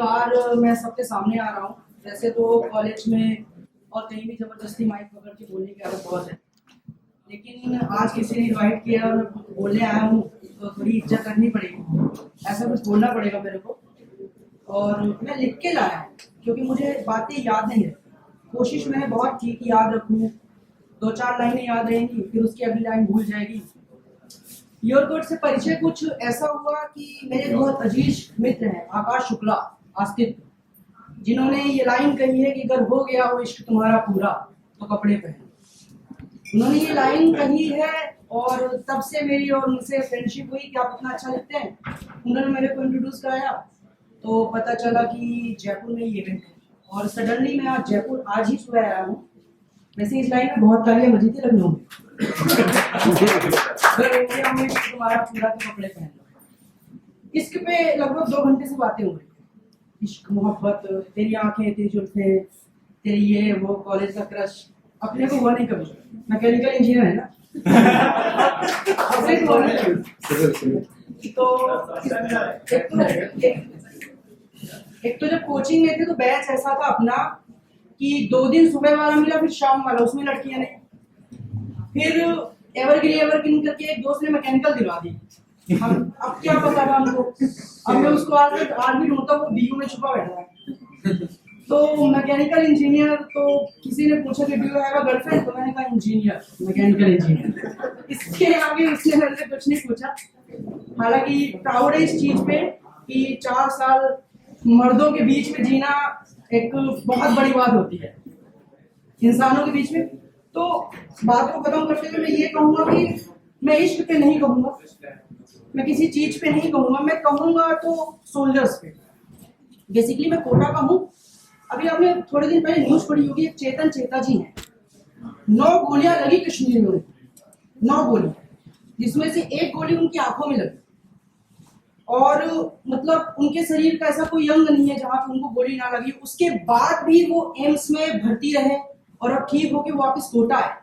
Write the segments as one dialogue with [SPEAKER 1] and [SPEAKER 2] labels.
[SPEAKER 1] बार मैं सबके सामने आ रहा हूँ। वैसे तो कॉलेज में और कहीं भी जबरदस्ती माइक पकड़ के बोलने की आदत बहुत है, लेकिन आज किसी ने इनवाइट किया और मैं बोलने आया हूँ तो थोड़ी इज्जत करनी पड़ेगी, ऐसा कुछ बोलना पड़ेगा मेरे को। और मैं लिख के लाया हूँ क्योंकि मुझे बातें याद नहीं है। कोशिश मैंने बहुत की कि याद रखूँ, 2-4 लाइनें याद रहेंगी, फिर उसकी अगली लाइन भूल जाएगी। योर कोड से परिचय कुछ ऐसा हुआ कि मेरे बहुत अजीज मित्र हैं आकाश शुक्ला आस्तिक, जिन्होंने ये लाइन कही है कि अगर हो गया हो इश्क तुम्हारा पूरा तो कपड़े पहनो। उन्होंने ये लाइन कही है और तब से मेरी और उनसे फ्रेंडशिप हुई कि आप इतना अच्छा लिखते हैं। उन्होंने मेरे को इंट्रोड्यूस कराया तो पता चला कि जयपुर में ये इवेंट है और सडनली मैं आज ही सुबह आया हूँ। वैसे इस लाइन में बहुत तालियां बजी थी लखनऊ में। तुम्हारा पूरा तो कपड़े पहन लो। इश्क पे लगभग 2 घंटे से बातें हो रही है। इश्क, मोहब्बत, तेरी आंखें, तेरी जुल्फें, तेरी ये वो, कॉलेज का क्रश। अपने को हुआ नहीं कभी, मैकेनिकल इंजीनियर है ना। अपने को एक तो जब कोचिंग में थे तो बैच ऐसा था अपना कि 2 दिन सुबह वाला मिला, फिर शाम वाला, उसमें लड़कियां नहीं। फिर एवरग्रीन करके एक दोस्त ने मैकेनिकल दिलवा दी। हम अब क्या पता था हमको, अब मैं उसको आज भी ढूंढता हूँ, वो बीयू में छुपा बैठा है। तो मैकेनिकल इंजीनियर, तो किसी ने पूछा कि do you have a girlfriend, तो मैंने कहा इंजीनियर, मैकेनिकल इंजीनियर। इसके आगे उसने मेरे से कुछ नहीं पूछा। हालांकि प्राउड है इस चीज पे कि 4 साल मर्दों के बीच में जीना एक बहुत बड़ी बात होती है इंसानों के बीच में। तो बात को खत्म करते हुए मैं ये कहूंगा कि मैं इश्क पे नहीं कहूंगा, मैं किसी चीज पे नहीं कहूंगा, मैं कहूंगा तो सोल्जर्स पे। बेसिकली मैं कोटा का हूँ। अभी आपने थोड़े दिन पहले न्यूज पढ़ी होगी, एक चेतन चेता जी हैं, 9 गोलियां लगी कश्मीर में, 9 गोली, जिसमें से 1 गोली उनकी आंखों में लगी। और मतलब उनके शरीर का ऐसा कोई अंग नहीं है जहां पे उनको गोली ना लगी। उसके बाद भी वो एम्स में भर्ती रहे और अब ठीक होके वापस कोटा आए।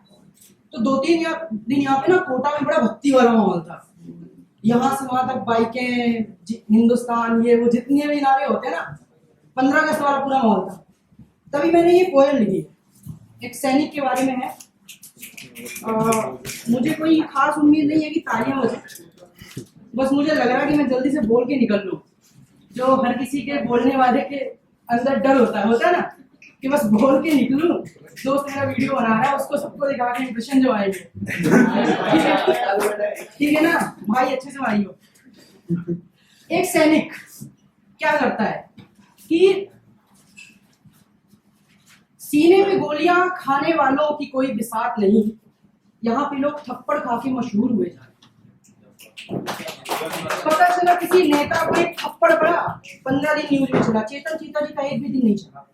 [SPEAKER 1] तो 2-3 दिन यहाँ पे ना कोटा में बड़ा भक्ति वाला माहौल था। यहाँ से वहां तक बाइकें, हिंदुस्तान, ये वो जितने भी नारे होते हैं ना, 15 अगस्त वाला पूरा माहौल था। तभी मैंने ये पोएम लिखी, एक सैनिक के बारे में है। मुझे कोई खास उम्मीद नहीं है कि तालियां बजे, बस मुझे लग रहा है कि मैं जल्दी से बोल के निकल लूं। जो हर किसी के बोलने वाले के अंदर डर होता है ना, कि बस बोल के निकलूं। दोस्त मेरा वीडियो बना रहा है, उसको सबको दिखा के इंप्रेशन जो आएंगे। ठीक है ना भाई, अच्छे से भाइयों। एक सैनिक क्या करता है कि सीने में गोलियां खाने वालों की कोई बिसात नहीं। यहाँ पे लोग थप्पड़ खा के मशहूर हुए जाते। पता चला किसी नेता को एक थप्पड़ पड़ा, 15 दिन न्यूज में चला। चेतन चेता जी का एक भी दिन नहीं चला।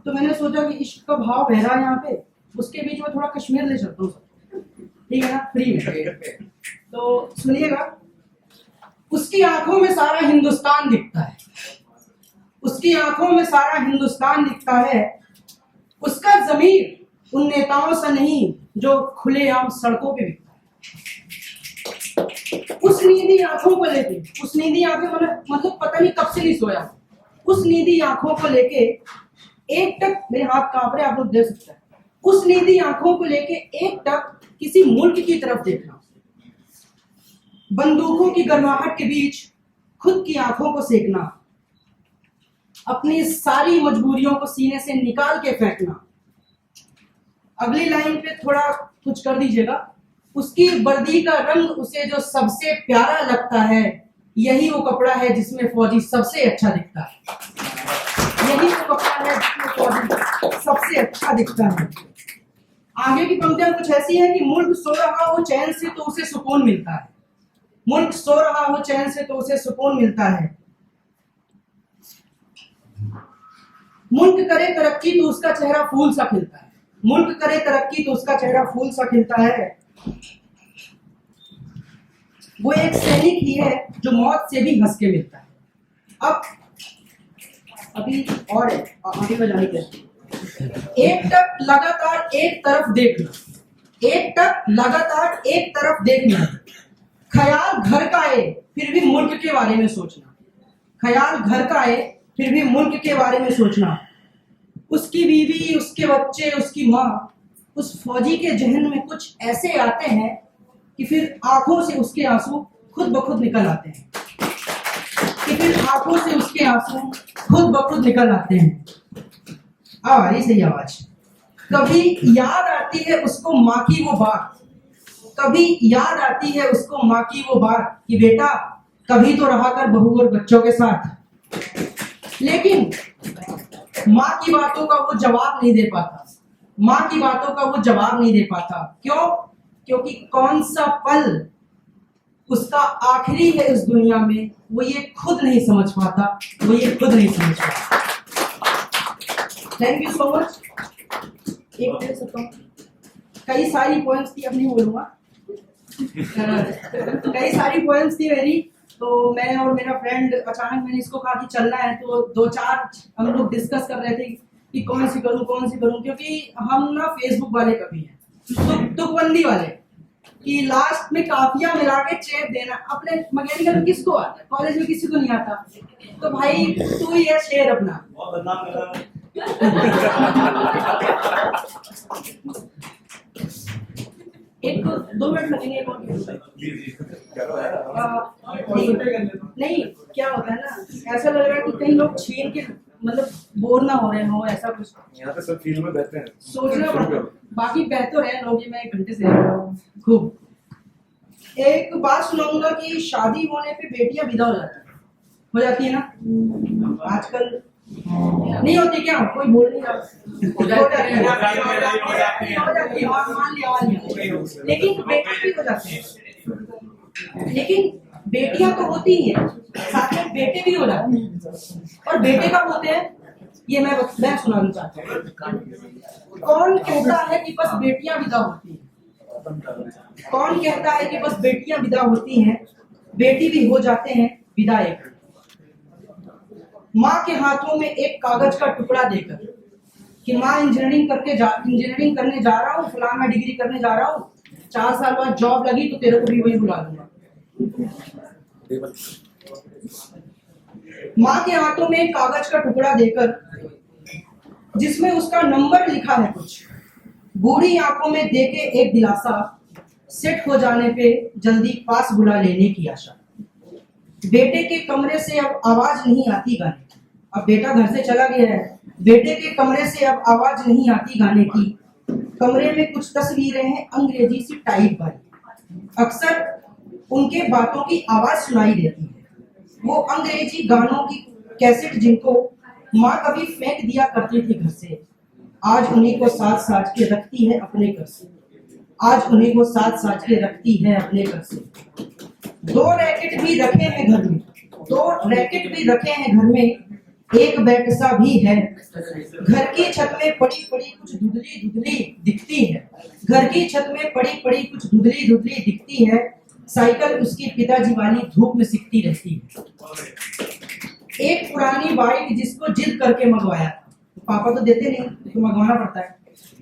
[SPEAKER 1] तो मैंने सोचा कि इश्क का भाव बह रहा है यहाँ पे, उसके बीच में थोड़ा कश्मीर ले चलता हूँ, ठीक है ना, फ्री में। तो सुनिएगा। उसकी आंखों में सारा हिंदुस्तान दिखता है, उसकी आंखों में सारा हिंदुस्तान दिखता है। उसका जमीर उन नेताओं से नहीं जो खुलेआम सड़कों पे बिकता है। उस नींदी आंखों को लेके, उस नींदी आंखें मतलब पता नहीं कब से नहीं सोया, उस नींदी आंखों को लेके एक टक, मेरे हाथ कांप रहे, आप लोग देख सकते हैं, उस नींदी आंखों को लेके एक टक किसी मुल्क की तरफ देखना, बंदूकों की गर्माहट के बीच खुद की आंखों को सेकना, अपनी सारी मजबूरियों को सीने से निकाल के फेंकना। अगली लाइन पे थोड़ा कुछ कर दीजिएगा। उसकी वर्दी का रंग उसे जो सबसे प्यारा लगता है, यही वो कपड़ा है जिसमें फौजी सबसे अच्छा दिखता है। यही वो कपड़ा है जिसमें फौजी सबसे अच्छा दिखता है। आगे की पंक्तियां कुछ ऐसी है कि मुल्क सो रहा हो चैन से तो उसे सुकून मिलता है, मुल्क सो रहा हो चैन से तो उसे सुकून मिलता है। मुल्क करे तरक्की तो उसका चेहरा फूल सा खिलता है, मुल्क करे तरक्की तो उसका चेहरा फूल सा खिलता है। वो एक सैनिक ही है जो मौत से भी हंस के मिलता है। अब अभी और आगे बजाने के एक टक लगातार एक तरफ देखना, एक टक लगातार एक तरफ देखना। ख्याल घर का आए फिर भी मुल्क के बारे में सोचना, ख्याल घर का आए फिर भी मुल्क के बारे में सोचना। उसकी बीवी, उसके बच्चे, उसकी माँ, उस फौजी के जहन में कुछ ऐसे आते हैं कि फिर आंखों से उसके आंसू खुद ब खुद निकल आते हैं, कि फिर आंखों से उसके आंसू खुद ब खुद निकल आते हैं। आ रही सही आवाज। कभी याद आती है उसको माँ की वो बात, कभी याद आती है उसको माँ की वो बात कि बेटा कभी तो रहा कर बहू और बच्चों के साथ। लेकिन माँ की बातों का वो जवाब नहीं दे पाता, माँ की बातों का वो जवाब नहीं दे पाता। क्यों? क्योंकि कौन सा पल उसका आखिरी है इस दुनिया में, वो ये खुद नहीं समझ पाता, वो ये खुद नहीं समझ पाता। Thank you so much. एक दे सकता हूँ, कई सारी पोएम्स थी, अब नहीं बोलूंगा। कई सारी पोएम्स थी मेरी, तो मैं और मेरा फ्रेंड अचानक मैंने इसको कहा कि चलना है, तो दो चार हम लोग डिस्कस कर रहे थे कि कौन सी करूं, क्योंकि हम ना फेसबुक वाले कभी हैं, तुकबंदी वाले, कि लास्ट में काफिया मिला के चेप देना। अपने मैकेनिकल किसको आता है, कॉलेज में किसी को नहीं आता, तो भाई तू ही है शेर अपना। एक 2 मिनट लगेंगे। नहीं, क्या होता है ना, ऐसा लग रहा है कि कई लोग छीन के मतलब बोर ना हो रहे हो, ऐसा कुछ।
[SPEAKER 2] यहाँ पे सब फील्ड में बहते हैं,
[SPEAKER 1] सोचना पड़ता, बाकी बह तो रहे लोग, मैं 1 घंटे से खूब। एक बात सुनाऊंगा कि शादी होने पे बेटियां विदा हो जाती है ना आजकल। नहीं होती क्या? कोई बोल नहीं रहा। हो जाती है, मान लिया। लेकिन बेटे भी हो जाते हैं, लेकिन बेटियां तो होती ही है, साथ में बेटे भी हो जाते हैं। और बेटे कब होते हैं ये मैं सुनाना चाहता हूँ। कौन कहता है कि बस बेटियां विदा होती हैं? कौन कहता है कि बस बेटियां विदा होती हैं? बेटी भी हो जाते हैं विदा। एक माँ के हाथों में एक कागज का टुकड़ा देकर कि माँ इंजीनियरिंग करने जा रहा हूँ, फलाना डिग्री करने जा रहा हूँ, 4 साल बाद जॉब लगी तो तेरे को भी वही बुला लूंगा। माँ के हाथों में एक कागज का टुकड़ा देकर जिसमें उसका नंबर लिखा है कुछ, बूढ़ी आंखों में देके एक दिलासा, सेट हो जाने पे जल्दी पास बुला लेने की आशा। बेटे के कमरे से अब आवाज नहीं आती गाने की, अब बेटा घर से चला गया है, बेटे के कमरे से अब आवाज नहीं आती गाने की। कमरे में कुछ तस्वीरें हैं अंग्रेजी सी टाइप वाली, अक्सर उनके बातों की आवाज सुनाई देती है। वो अंग्रेजी गानों की कैसेट जिनको माँ कभी फेंक दिया करती थी घर से, आज उन्हीं को साथ साथ के रखती है अपने घर से, आज उन्हीं को साथ साथ के रखती है अपने घर से। 2 रैकेट भी रखे हैं घर में, 2 रैकेट भी रखे हैं घर में, एक बेड सा भी है। घर की छत में पड़ी पड़ी कुछ धुंधली धुंधली दिखती है, घर की छत में पड़ी पड़ी कुछ धुंधली धुंधली दिखती है। साइकिल उसकी पिताजी वाली धूप में सिकती रहती है। एक पुरानी बाइक जिसको जिद करके मंगवाया, पापा तो देते नहीं तो मंगवाना पड़ता है।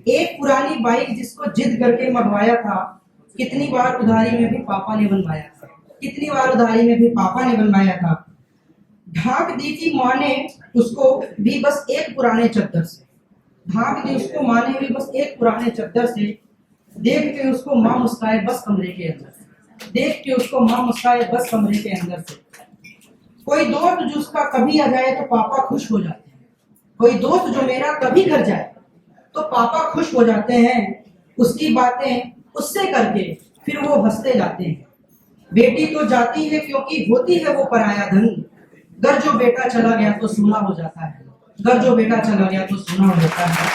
[SPEAKER 1] एक पुरानी बाइक जिसको जिद करके मंगवाया था, कितनी बार उधारी में भी पापा ने बनवाया था, कितनी बार उधारी में भी पापा ने बनवाया था। ढांक दी थी माँ ने उसको भी बस एक पुराने चद्दर से, ढांक दी उसको माँ ने भी बस एक पुराने चद्दर से। देख के उसको माँ मुस्काए बस कमरे के अंदर से, देख के उसको माँ मुस्काए बस कमरे के अंदर से। कोई दोस्त जिसका कभी आ जाए तो पापा खुश हो जाते हैं, कोई दोस्त जो मेरा कभी घर जाए तो पापा खुश हो जाते हैं। उसकी बातें उससे करके फिर वो हंसते जाते हैं। बेटी तो जाती है क्योंकि होती है वो पराया धन, घर जो बेटा चला गया तो सूना हो जाता है, घर जो बेटा चला गया तो सूना हो जाता है।